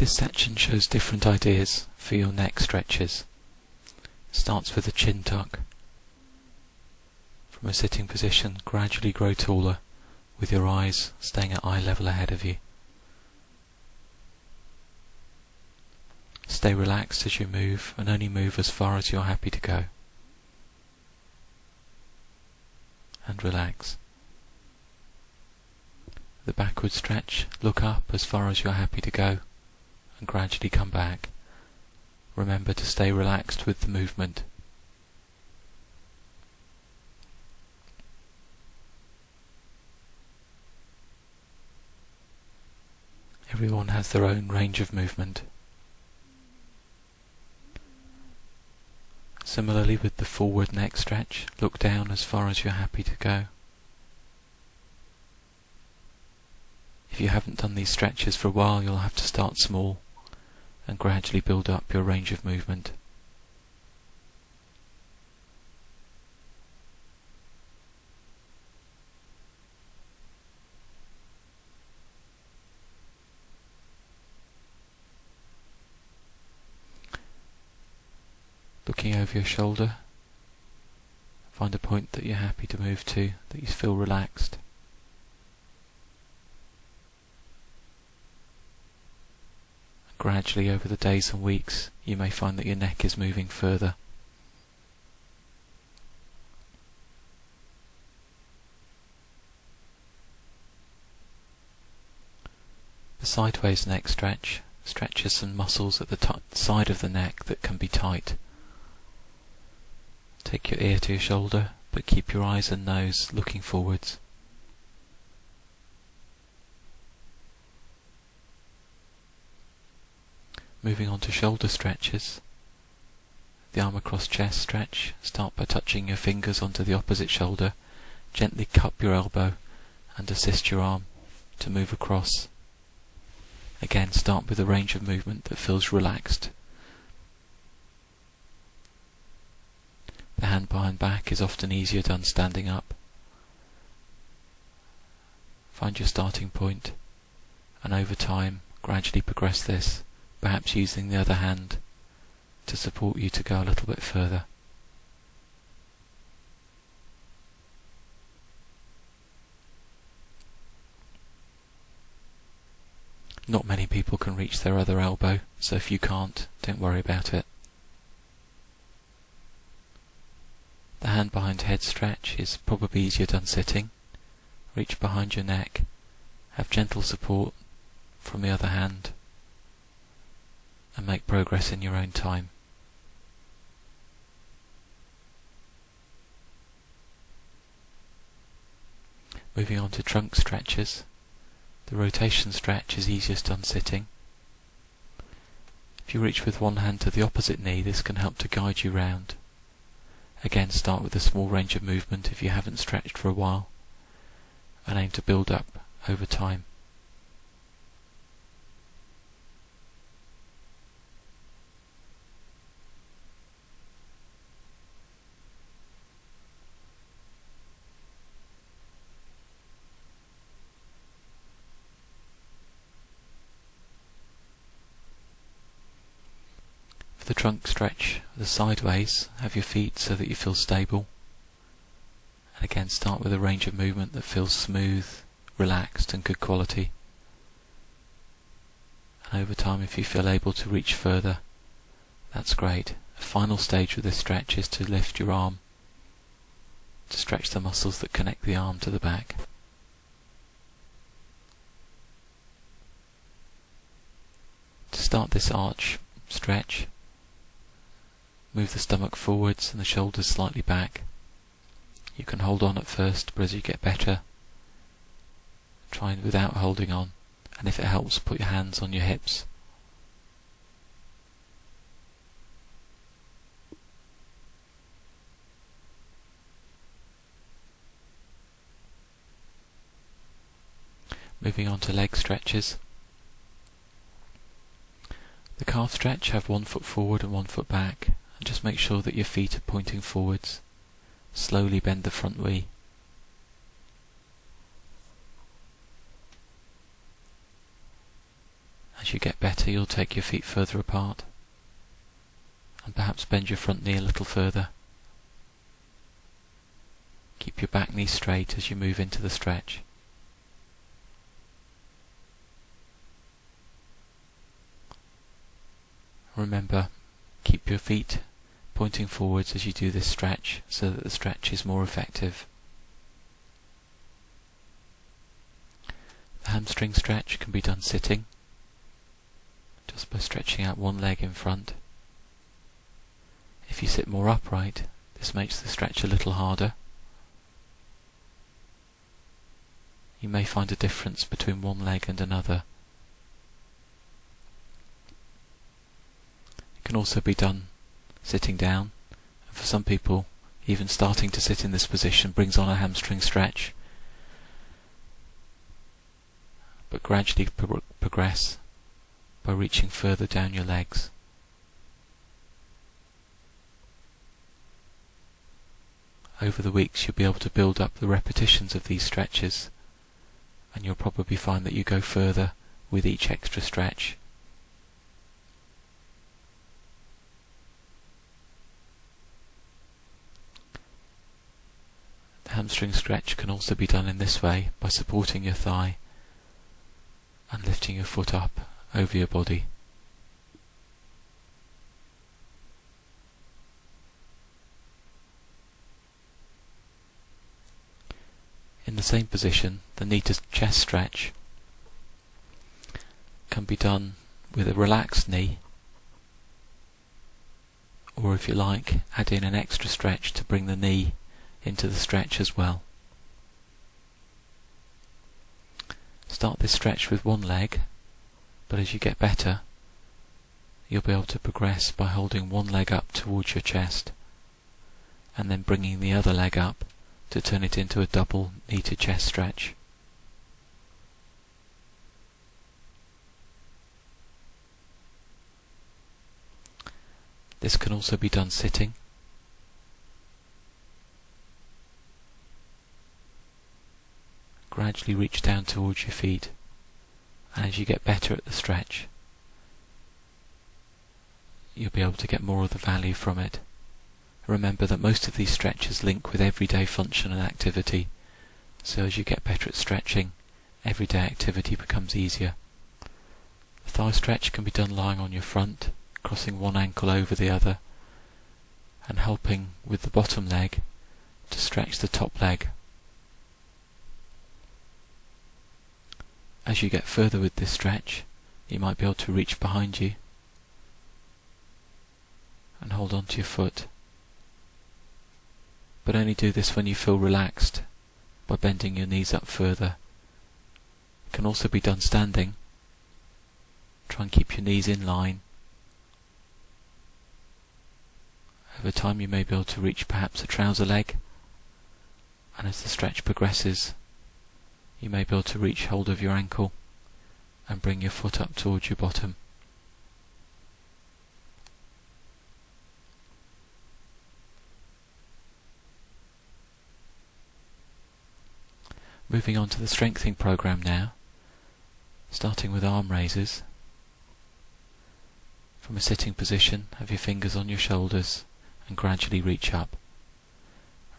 This section shows different ideas for your neck stretches. It starts with a chin tuck. From a sitting position, gradually grow taller, with your eyes staying at eye level ahead of you. Stay relaxed as you move, and only move as far as you're happy to go. And relax. The backward stretch, look up as far as you're happy to go, and gradually come back. Remember to stay relaxed with the movement. Everyone has their own range of movement. Similarly with the forward neck stretch, look down as far as you're happy to go. If you haven't done these stretches for a while, you'll have to start small and gradually build up your range of movement. Looking over your shoulder, find a point that you're happy to move to, that you feel relaxed. And gradually over the days and weeks, you may find that your neck is moving further. The sideways neck stretch stretches some muscles at the side of the neck that can be tight. Take your ear to your shoulder, but keep your eyes and nose looking forwards. Moving on to shoulder stretches. The arm across chest stretch. Start by touching your fingers onto the opposite shoulder. Gently cup your elbow and assist your arm to move across. Again, start with a range of movement that feels relaxed. The hand behind back is often easier done standing up. Find your starting point, and over time gradually progress this, perhaps using the other hand to support you to go a little bit further. Not many people can reach their other elbow, so if you can't, don't worry about it. The hand behind head stretch is probably easier done sitting. Reach behind your neck, have gentle support from the other hand, and make progress in your own time. Moving on to trunk stretches. The rotation stretch is easiest done sitting. If you reach with one hand to the opposite knee, this can help to guide you round. Again, start with a small range of movement if you haven't stretched for a while, and aim to build up over time. For the trunk stretch, the sideways, have your feet so that you feel stable. And again, start with a range of movement that feels smooth, relaxed and good quality. And over time, if you feel able to reach further, that's great. A final stage with this stretch is to lift your arm, to stretch the muscles that connect the arm to the back. To start this arch stretch, move the stomach forwards and the shoulders slightly back. You can hold on at first, but as you get better, try without holding on, and if it helps, put your hands on your hips. Moving on to leg stretches. The calf stretch, have one foot forward and one foot back, and just make sure that your feet are pointing forwards. Slowly bend the front knee. As you get better, you'll take your feet further apart and perhaps bend your front knee a little further. Keep your back knee straight as you move into the stretch. Remember, keep your feet pointing forwards as you do this stretch so that the stretch is more effective. The hamstring stretch can be done sitting, just by stretching out one leg in front. If you sit more upright, this makes the stretch a little harder. You may find a difference between one leg and another. It can also be done sitting down, and for some people, even starting to sit in this position brings on a hamstring stretch, but gradually progress by reaching further down your legs. Over the weeks you'll be able to build up the repetitions of these stretches, and you'll probably find that you go further with each extra stretch. The hamstring stretch can also be done in this way by supporting your thigh and lifting your foot up over your body. In the same position, the knee to chest stretch can be done with a relaxed knee, or if you like, add in an extra stretch to bring the knee into the stretch as well. Start this stretch with one leg, but as you get better, you'll be able to progress by holding one leg up towards your chest and then bringing the other leg up to turn it into a double knee to chest stretch. This can also be done sitting. Gradually reach down towards your feet, and as you get better at the stretch, you'll be able to get more of the value from it. Remember that most of these stretches link with everyday function and activity, so as you get better at stretching, everyday activity becomes easier. The thigh stretch can be done lying on your front, crossing one ankle over the other, and helping with the bottom leg to stretch the top leg. As you get further with this stretch, you might be able to reach behind you and hold on to your foot. But only do this when you feel relaxed, by bending your knees up further. It can also be done standing. Try and keep your knees in line. Over time you may be able to reach perhaps a trouser leg, and as the stretch progresses, you may be able to reach hold of your ankle and bring your foot up towards your bottom. Moving on to the strengthening program now, starting with arm raises. From a sitting position, have your fingers on your shoulders and gradually reach up.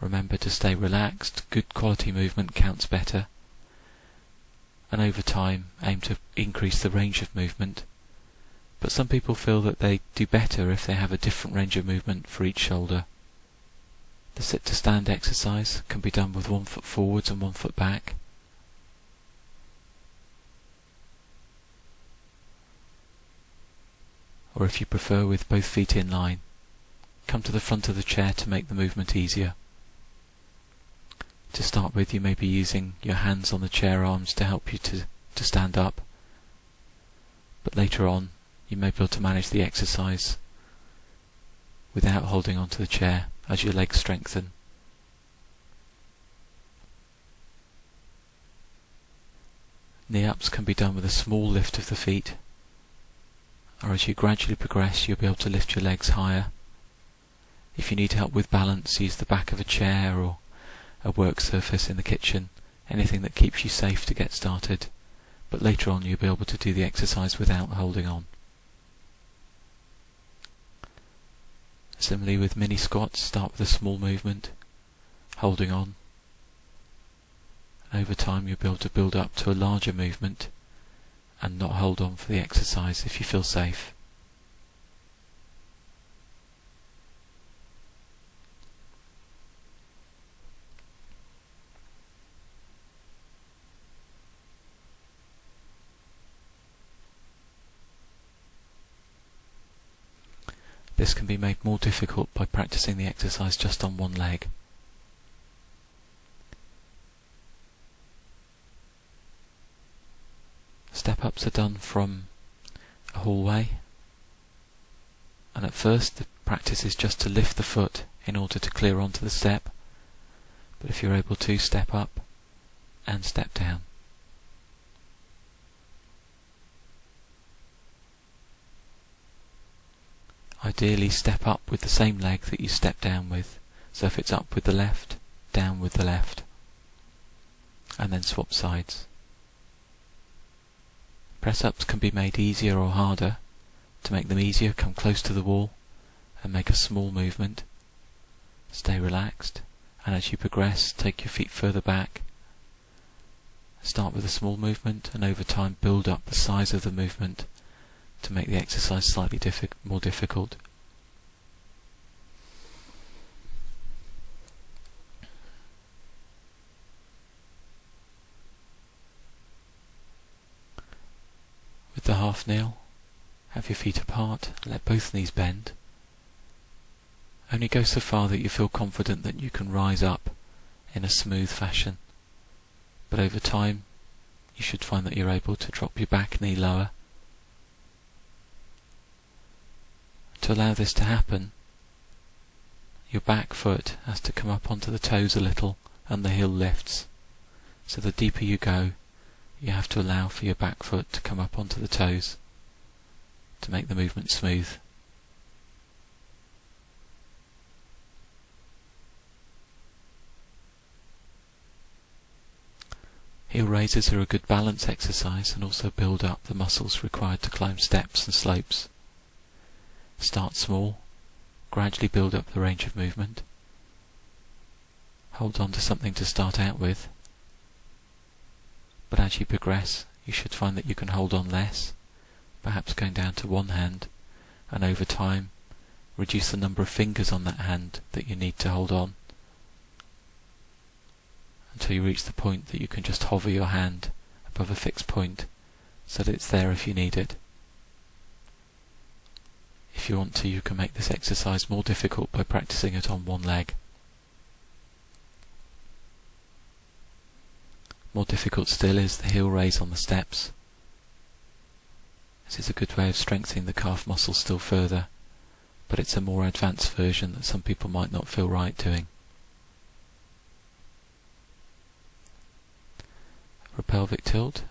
Remember to stay relaxed, good quality movement counts better, and over time aim to increase the range of movement, but some people feel that they do better if they have a different range of movement for each shoulder. The sit to stand exercise can be done with one foot forwards and one foot back. Or if you prefer, with both feet in line. Come to the front of the chair to make the movement easier. To start with, you may be using your hands on the chair arms to help you to stand up, but later on you may be able to manage the exercise without holding onto the chair as your legs strengthen. Knee-ups can be done with a small lift of the feet, or as you gradually progress you'll be able to lift your legs higher. If you need help with balance, use the back of a chair or a work surface in the kitchen, anything that keeps you safe to get started, but later on you'll be able to do the exercise without holding on. Similarly with mini squats, start with a small movement, holding on. Over time you'll be able to build up to a larger movement and not hold on for the exercise if you feel safe. This can be made more difficult by practicing the exercise just on one leg. Step-ups are done from a hallway, and at first the practice is just to lift the foot in order to clear onto the step, but if you're able to, step up and step down. Ideally step up with the same leg that you step down with, so if it's up with the left, down with the left, and then swap sides. Press-ups can be made easier or harder. To make them easier, come close to the wall and make a small movement. Stay relaxed, and as you progress, take your feet further back. Start with a small movement and over time build up the size of the movement to make the exercise slightly more difficult. With the half kneel, have your feet apart, let both knees bend. Only go so far that you feel confident that you can rise up in a smooth fashion, but over time you should find that you're able to drop your back knee lower. To allow this to happen, your back foot has to come up onto the toes a little and the heel lifts. So the deeper you go, you have to allow for your back foot to come up onto the toes to make the movement smooth. Heel raises are a good balance exercise and also build up the muscles required to climb steps and slopes. Start small, gradually build up the range of movement. Hold on to something to start out with, but as you progress you should find that you can hold on less, perhaps going down to one hand, and over time reduce the number of fingers on that hand that you need to hold on, until you reach the point that you can just hover your hand above a fixed point so that it's there if you need it. If you want to, you can make this exercise more difficult by practicing it on one leg. More difficult still is the heel raise on the steps. This is a good way of strengthening the calf muscle still further, but it's a more advanced version that some people might not feel right doing. For a pelvic tilt,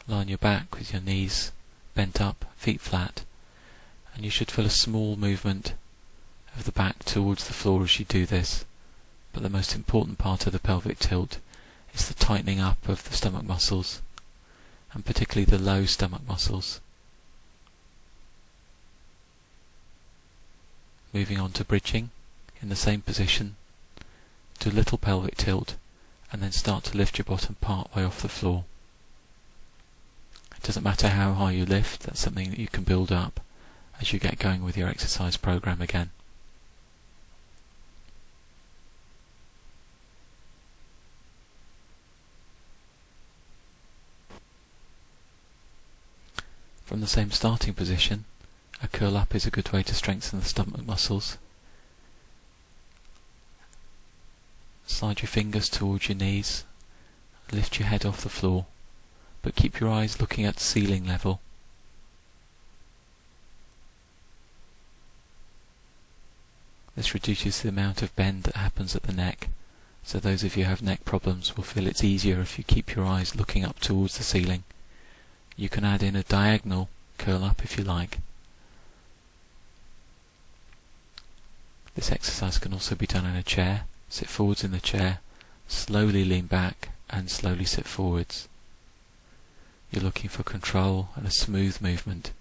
lie on your back with your knees bent up, feet flat, and you should feel a small movement of the back towards the floor as you do this, but the most important part of the pelvic tilt is the tightening up of the stomach muscles, and particularly the low stomach muscles. Moving on to bridging, in the same position, do a little pelvic tilt, and then start to lift your bottom part way off the floor. It doesn't matter how high you lift, that's something that you can build up as you get going with your exercise program again. From the same starting position, a curl up is a good way to strengthen the stomach muscles. Slide your fingers towards your knees, lift your head off the floor, but keep your eyes looking at ceiling level. This reduces the amount of bend that happens at the neck, so those of you who have neck problems will feel it's easier if you keep your eyes looking up towards the ceiling. You can add in a diagonal curl up if you like. This exercise can also be done in a chair. Sit forwards in the chair, slowly lean back and slowly sit forwards. You're looking for control and a smooth movement.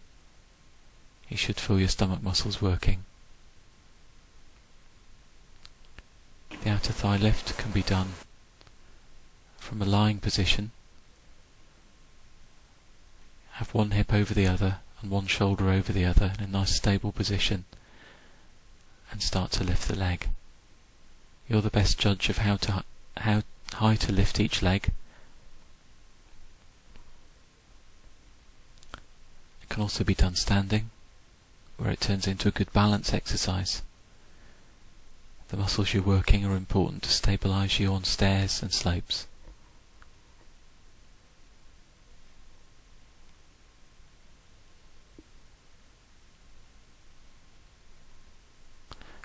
You should feel your stomach muscles working. The outer thigh lift can be done from a lying position. Have one hip over the other and one shoulder over the other in a nice stable position, and start to lift the leg. You're the best judge of how high to lift each leg. It can also be done standing, where it turns into a good balance exercise. The muscles you're working are important to stabilise you on stairs and slopes.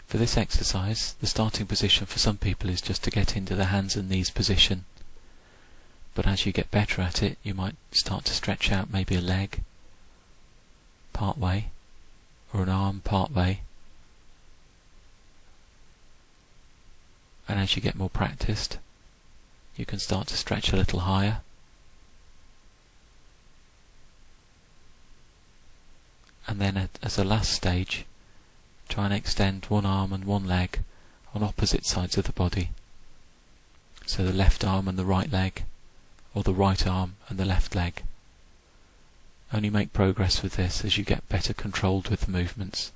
For this exercise, the starting position for some people is just to get into the hands and knees position. But as you get better at it, you might start to stretch out maybe a leg part way, or an arm part way. And as you get more practiced, you can start to stretch a little higher. And then as a last stage, try and extend one arm and one leg on opposite sides of the body. So the left arm and the right leg, or the right arm and the left leg. Only make progress with this as you get better controlled with the movements.